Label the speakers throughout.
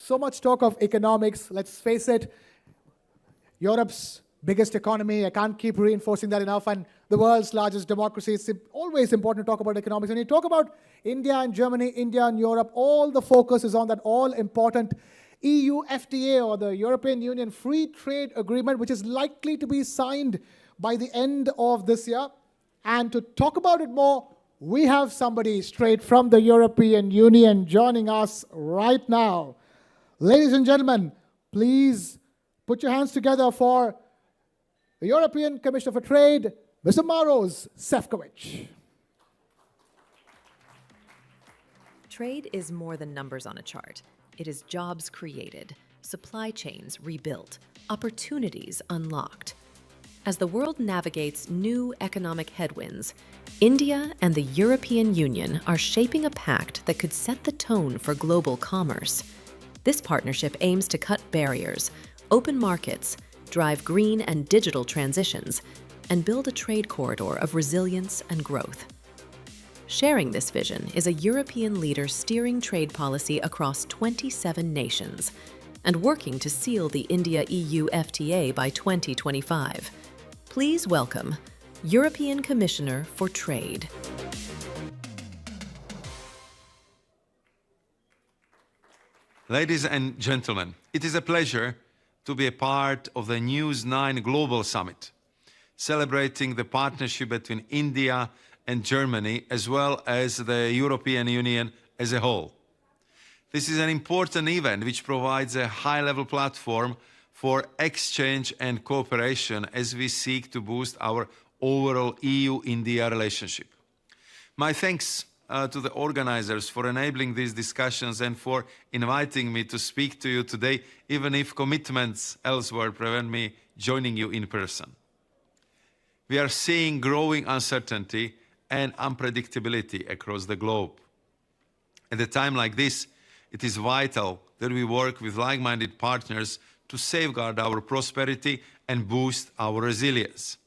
Speaker 1: so much talk of economics. Let's face it, Europe's biggest economy, I can't keep reinforcing that enough, and the world's largest democracy. It's always important to talk about economics. When you talk about India and Germany, India and Europe, all the focus is on that all-important EU FTA, or the European Union Free Trade Agreement, which is likely to be signed by the end of this year. And to talk about it more, we have somebody straight from the European Union joining us right now. Ladies and gentlemen, please put your hands together for the European Commissioner for Trade, Mr. Maroš Šefčovič.
Speaker 2: Trade is more than numbers on a chart. It is jobs created, supply chains rebuilt, opportunities unlocked. As the world navigates new economic headwinds, India and the European Union are shaping a pact that could set the tone for global commerce. This partnership aims to cut barriers, open markets, drive green and digital transitions, and build a trade corridor of resilience and growth. Sharing this vision is a European leader steering trade policy across 27 nations and working to seal the India-EU FTA by 2025. Please welcome European Commissioner for Trade.
Speaker 3: Ladies and gentlemen, it is a pleasure to be a part of the News9 Global Summit, celebrating the partnership between India and Germany, as well as the European Union as a whole. This is an important event which provides a high-level platform for exchange and cooperation as we seek to boost our overall EU-India relationship. My thanks to the organizers for enabling these discussions and for inviting me to speak to you today, even if commitments elsewhere prevent me joining you in person. We are seeing growing uncertainty and unpredictability across the globe. At a time like this, it is vital that we work with like-minded partners to safeguard our prosperity and boost our resilience,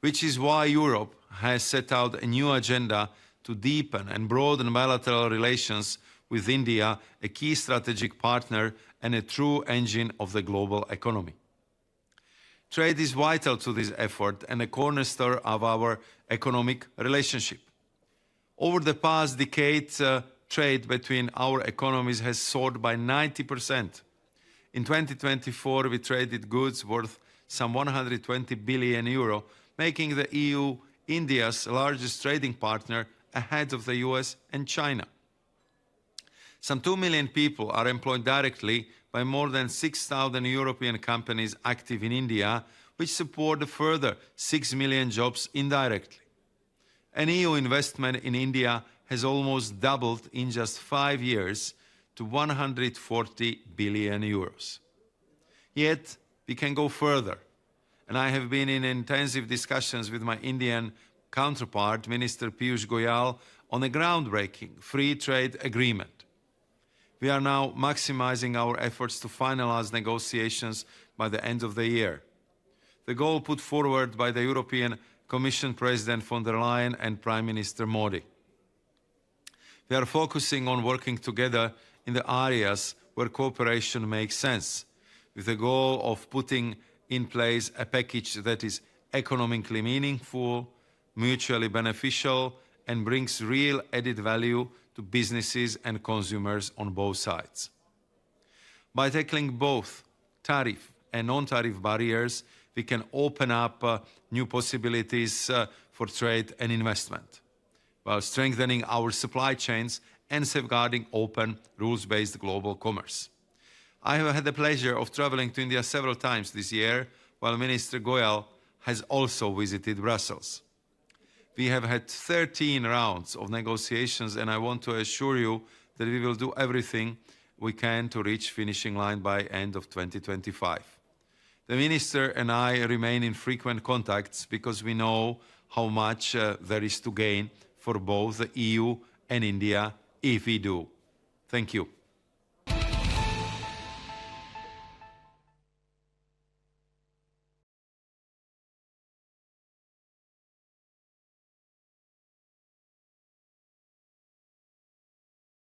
Speaker 3: which is why Europe has set out a new agenda to deepen and broaden bilateral relations with India, a key strategic partner and a true engine of the global economy. Trade is vital to this effort and a cornerstone of our economic relationship. Over the past decade, trade between our economies has soared by 90%. In 2024, we traded goods worth some 120 billion euro, making the EU India's largest trading partner ahead of the US and China. Some 2 million people are employed directly by more than 6,000 European companies active in India, which support a further 6 million jobs indirectly. An EU investment in India has almost doubled in just 5 years to 140 billion euros. Yet, we can go further, and I have been in intensive discussions with my Indian counterpart, Minister Piyush Goyal, on a groundbreaking free trade agreement. We are now maximizing our efforts to finalize negotiations by the end of the year. The goal put forward by the European Commission President von der Leyen and Prime Minister Modi. We are focusing on working together in the areas where cooperation makes sense, with the goal of putting in place a package that is economically meaningful, mutually beneficial, and brings real added value to businesses and consumers on both sides. By tackling both tariff and non-tariff barriers, we can open up new possibilities for trade and investment, while strengthening our supply chains and safeguarding open, rules-based global commerce. I have had the pleasure of traveling to India several times this year, while Minister Goyal has also visited Brussels. We have had 13 rounds of negotiations, and I want to assure you that we will do everything we can to reach finishing line by end of 2025. The Minister and I remain in frequent contacts because we know how much there is to gain for both the EU and India if we do. Thank you.